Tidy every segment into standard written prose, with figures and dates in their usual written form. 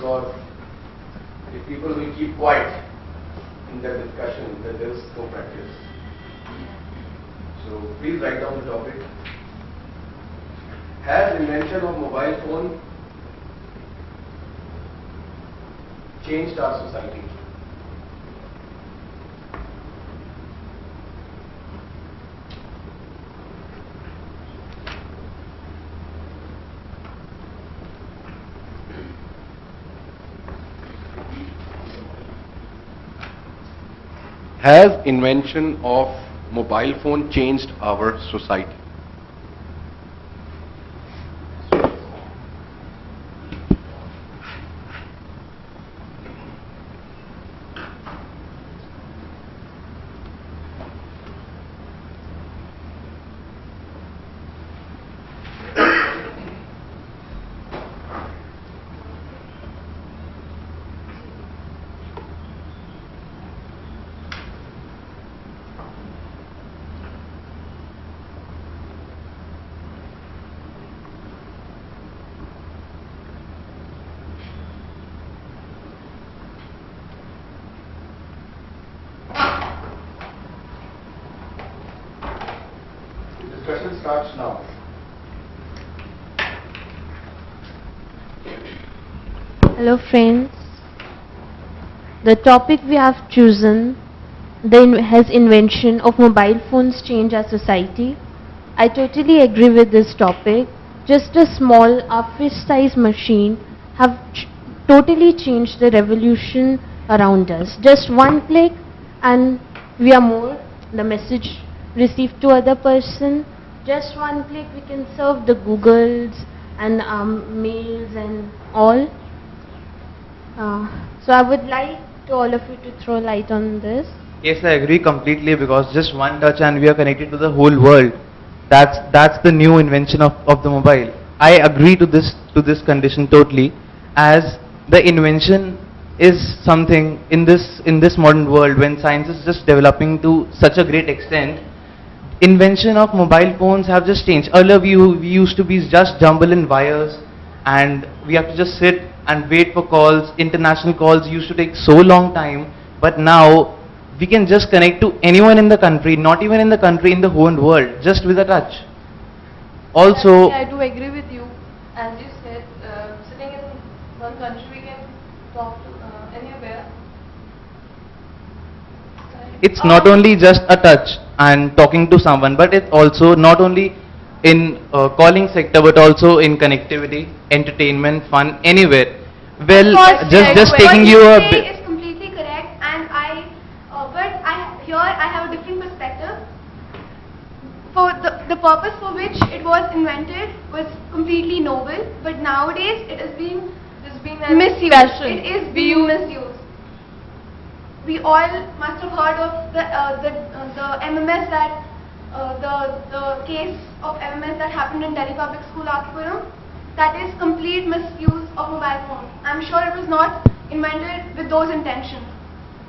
or if people will keep quiet in their discussion, then there is no practice. So please write down the topic. Has invention of mobile phone changed our society? Has invention of mobile phone changed our society? Discussion starts now. Hello friends, the topic we have chosen, has invention of mobile phones changed our society? I totally agree with this topic. Just a small office-sized machine have totally changed the revolution around us. Just one click and we are more, the message received to other person. Just one click we can serve the Googles and mails and all. So I would like to all of you to throw light on this. Yes, I agree completely, because just one touch and we are connected to the whole world. That's the new invention of the mobile. I agree to this condition totally, as the invention is something in this modern world when science is just developing to such a great extent. Invention of mobile phones have just changed. Earlier we used to be just jumble in wires and we have to just sit and wait for calls. International calls used to take so long time, but now we can just connect to anyone in the country, not even in the country, in the whole world, just with a touch. Also, I do agree with you. As you said, sitting in one country we can talk to anywhere. it's not only just a touch and talking to someone, but it's also not only in calling sector, but also in connectivity, entertainment, fun, anywhere. Well, just taking you a bit. Is completely correct, and here I have a different perspective. For the purpose for which it was invented was completely noble, but nowadays it is being misused. It is being misused. We all must have heard of the MMS the case of MMS that happened in Delhi Public School, Akipuram. That is complete misuse of mobile phone. I'm sure it was not invented with those intentions.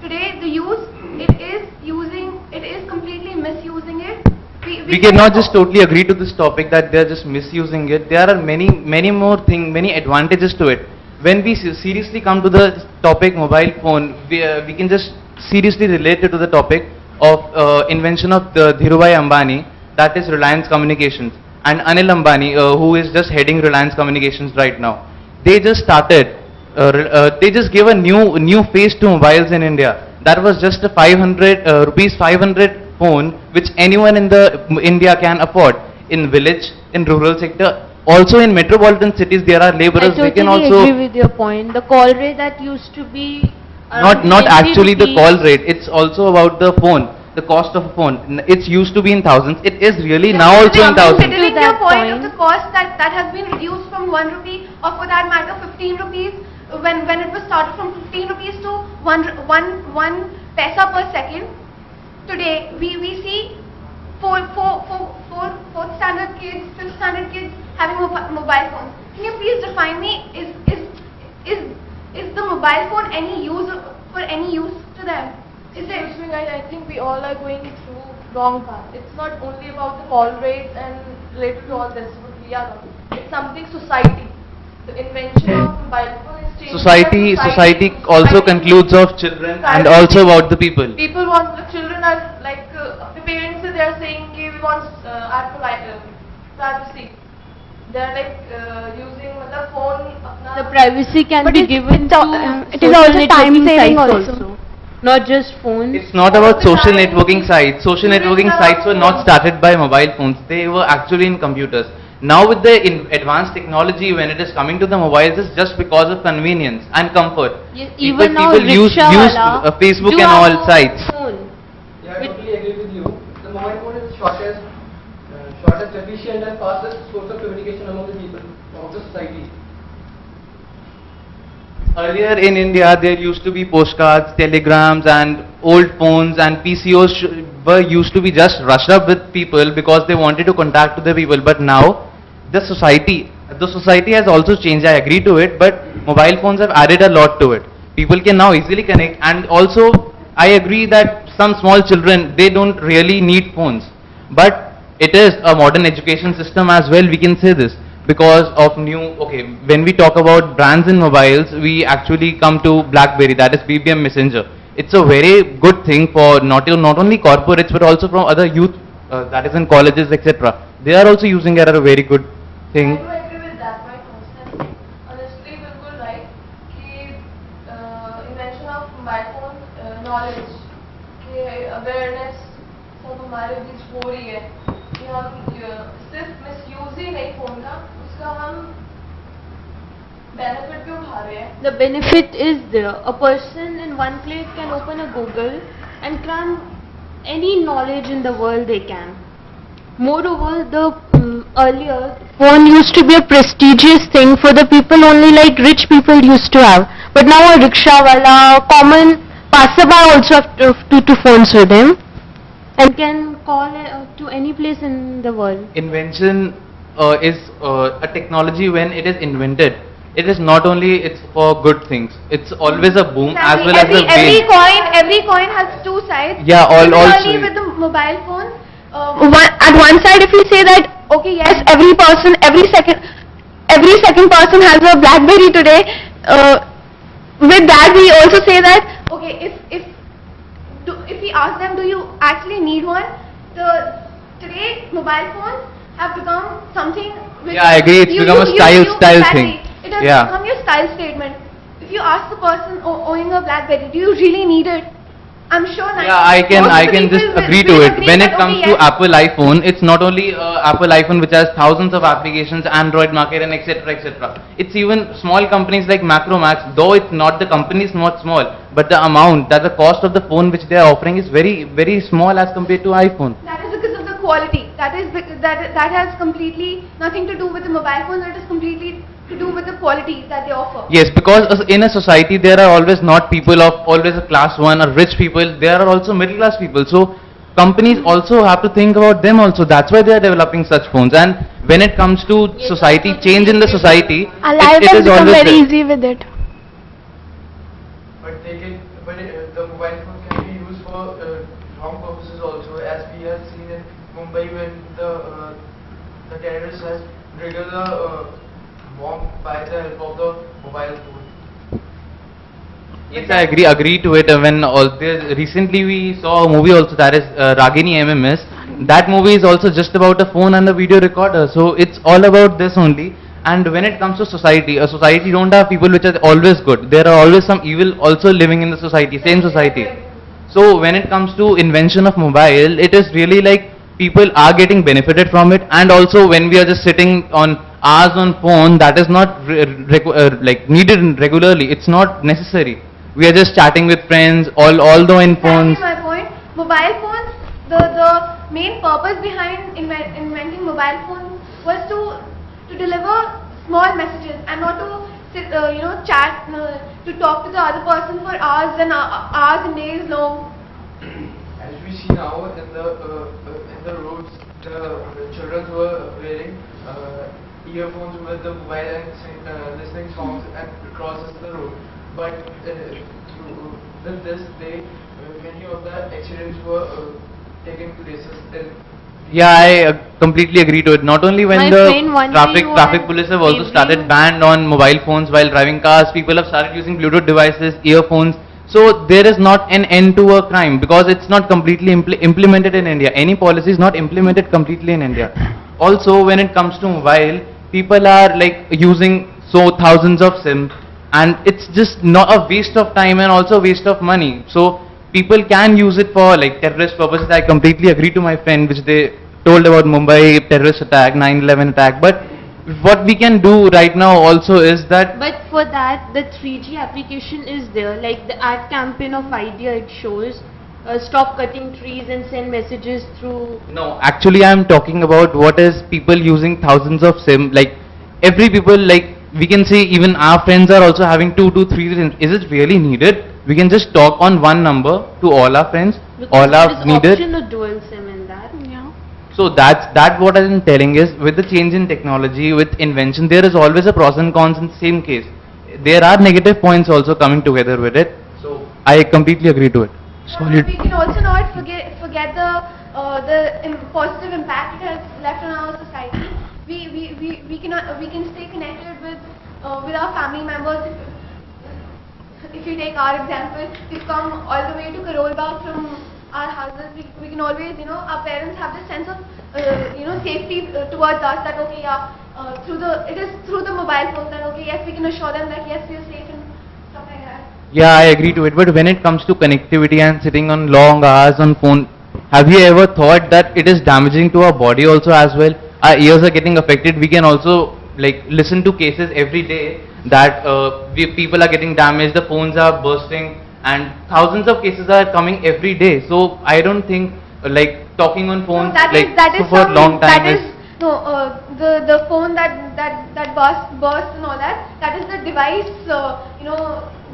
Today, the use, it is completely misusing it. We cannot just totally agree to this topic that they are just misusing it. There are many more things, many advantages to it. When we seriously come to the topic mobile phone, we can just seriously relate it to the topic of invention of the Dhirubhai Ambani, that is Reliance Communications, and Anil Ambani, who is just heading Reliance Communications right now. They just started, they just gave a new face to mobiles in India. That was just a 500 rupees 500 phone, which anyone in India can afford. In village, in rural sector, also in metropolitan cities, there are laborers. I totally agree with your point. The call rate that used to be not actually the call rate. It's also about the phone. The cost of a phone. It's used to be in thousands. It is really now also in thousands. Considering your point of the cost that has been reduced from 1 rupee, or for that matter 15 rupees, when it was started from 15 rupees to 1 paisa per second. Today we see fourth standard kids, 5th standard kids having mobile phones. Can you please define me, is the mobile phone any use to them? Is it? I think we all are going through wrong path. It's not only about the call rates and related to all this, but it's something society. The invention of mobile phone is changing Society also concludes of children and also about the people. People want, the children are like, the parents they are saying कि we want privacy. They are like using मतलब phone अपना. The privacy can But be it- given it to it is also social time networking saving sites also. not just phones. It's not about social All the time. networking sites. Social Children networking are sites were not phones. started by mobile phones. They were actually in computers. Now with the advanced technology, when it is coming to the mobiles, it's just because of convenience and comfort. Yes, People- even now people use rickshawala Facebook do and have all a sites. phone. Yeah, I totally agree with you. The mobile phone is shortest, efficient and fastest source of communication among the people of the society. Earlier in India, there used to be postcards, telegrams, and old phones and PCOs were used to be just rushed up with people because they wanted to contact to the people. But now, the society has also changed. I agree to it, but mobile phones have added a lot to it. People can now easily connect, and also I agree that some small children, they don't really need phones. But it is a modern education system as well, we can say this. Because of when we talk about brands in mobiles, we actually come to BlackBerry, that is BBM Messenger. It's a very good thing for not only corporates but also from other youth, that is in colleges, etc. They are also using it as a very good thing. I do agree with that point also. Honestly, बिल्कुल right कि invention of mobile phone knowledge कि awareness सब हमारे बीच हो रही है कि हम सिर्फ misuse ही नहीं फोन का, उसका हम benefit भी उठा रहे हैं. The benefit is there. A person in one place can open a Google and cram any knowledge in the world they can. Moreover, the earlier phone used to be a prestigious thing for the people only like rich people used to have. But now a rickshawala, common passerby also have two phones with him and can call to any place in the world. Invention is a technology when it is invented. It is not only it's for good things. It's always a boom as well as a Every coin has two sides. Yeah, all Similarly three. with the mobile phone, at one side, if you say that okay, yes, every second person has a BlackBerry today. With that, we also say that okay, if we ask them, do you actually need one? Today mobile phones have become something which Yeah, I agree. It's become a style exactly. thing. It has Yeah. become your style statement. If you ask the person owning a BlackBerry, do you really need it? I'm sure. Yeah, I can most of the just people agree will to it. agree When that, it comes okay, to yes, Apple iPhone, it's not only Apple iPhone which has thousands of applications, Android market and etc. etc. It's even small companies like Macromax, though it's not, the company is not small, but the amount, that the cost of the phone which they are offering is very small as compared to iPhone. that is because of the quality. That has completely nothing to do with the mobile phone. That is completely to do with the quality that they offer. Yes, because in a society there are always not people of always a class 1 or rich people, there are also middle class people. So companies also have to think about them also. That's why they are developing such phones. And when it comes to society, change in the society, Our life it has is become always very there. easy with it. The mobile phone can be used for wrong purposes also, as we have seen in Mumbai when the terrorists has triggered the bomb by the help of the mobile phone. Yes, I agree to it. Recently we saw a movie also, that is Ragini MMS. That movie is also just about a phone and a video recorder. So it's all about this only. And when it comes to society, a society don't have people which are always good. There are always some evil also living in the society, same society. So when it comes to invention of mobile, it is really like people are getting benefited from it. And also when we are just sitting on hours on phone, that is not like needed regularly. It's not necessary. We are just chatting with friends, although in phones. Exactly my point. Mobile phones, the main purpose behind inventing mobile phones was to deliver small messages and not to sit, chat, to talk to the other person for hours and days long. As we see now in the roads, the children were wearing earphones with the mobile and listening songs and crosses the road. But with this, many of the accidents were taking place in Yeah, I completely agree to it. Not only when My the friend, one day you traffic are police have also favoring- started banned on mobile phones while driving cars, people have started using Bluetooth devices, earphones. So there is not an end to a crime because it's not completely implemented in India. Any policy is not implemented completely in India. Also, when it comes to mobile, people are like using so thousands of SIM, and it's just not a waste of time and also waste of money. So people can use it for like terrorist purposes. I completely agree to my friend which they told about Mumbai terrorist attack, 9/11 attack. But what we can do right now also is that But for that, the 3G application is there, like the ad campaign of Idea, it shows, stop cutting trees and send messages through. no, actually I am talking about what is people using thousands of SIM. Like every people, like we can say even our friends are also having 2 to 3 SIMs. Is it really needed? We can just talk on one number to all our friends. Because All there are is needed. option of dual SIM in that. Yeah. So that's what I'm telling is with the change in technology, with invention, there is always a pros and cons in the same case. There are negative points also coming together with it. So I completely agree to it. We can also not forget the positive impact it has left on our society. We can stay connected with our family members. If you take our example, we've come all the way to Karol Bagh from our houses. We can always, our parents have this sense of safety towards us, that okay, yeah, it is through the mobile phone that okay, yes, we can assure them that yes, we are safe and stuff like that. Yeah, I agree to it. But when it comes to connectivity and sitting on long hours on phone, have you ever thought that it is damaging to our body also as well? Our ears are getting affected. We can also like listen to cases every day that people are getting damaged, the phones are bursting, and thousands of cases are coming every day. So I don't think like talking on phones that is for a long time that is the phone that bursts and all that. That is the device.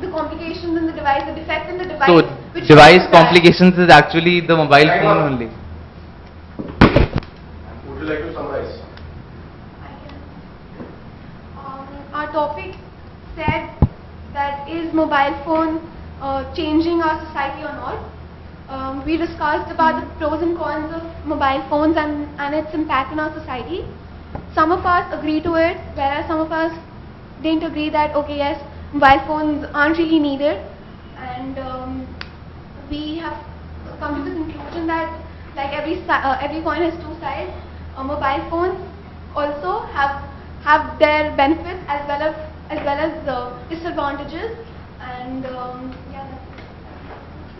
The complications in the device, the defect in the device. so which device causes that. complications is actually the mobile phone only. Would you like to summarize? Our topic said that is mobile phone changing our society or not. We discussed about the pros and cons of mobile phones and its impact on our society. Some of us agree to it, whereas some of us didn't agree that okay, yes, mobile phones aren't really needed, and we have come to the conclusion that like every coin has two sides. Mobile phones also have their benefits as well as the disadvantages, and yeah.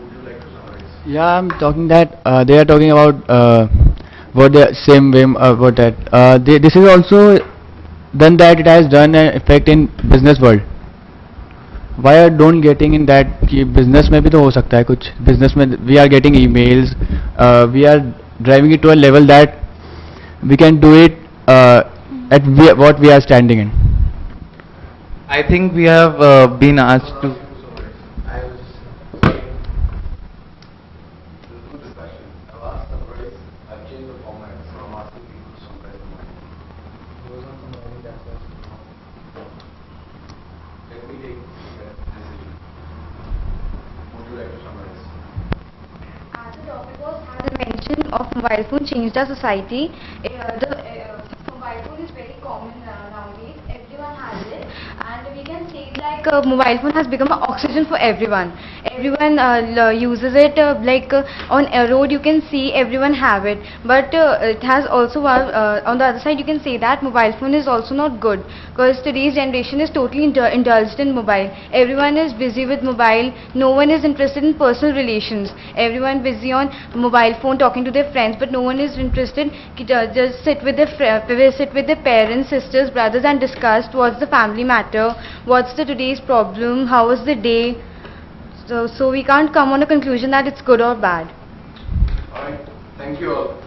Would you like to summarize? Yeah, I'm talking that they are talking about what the same way about that. This is also done that it has done an effect in business world. Why are don't getting in that कि business में भी तो हो सकता है कुछ business में we are getting emails, we are driving it to a level that we can do it at what we are standing in. I think we have been asked to. I was just good discussion. I've asked summarize. I've changed the format, so I'm asking people to summarize the mind. Those are some learning that's let me take that decision. Would you like to summarize? As the topic was, as the invention of mobile phone changed our society, the mobile phone is very common nowadays. Everyone has it, and we can say like mobile phone has become an oxygen for everyone. Everyone uses it. On a road, you can see everyone have it, but it has also on the other side you can say that mobile phone is also not good because today's generation is totally indulged in mobile. Everyone is busy with mobile. No one is interested in personal relations. Everyone busy on mobile phone talking to their friends, but no one is interested just sit with their parents, sisters, brothers and discuss what's the family matter, what's the today's problem, how was the day. So we can't come on a conclusion that it's good or bad. Alright, thank you all.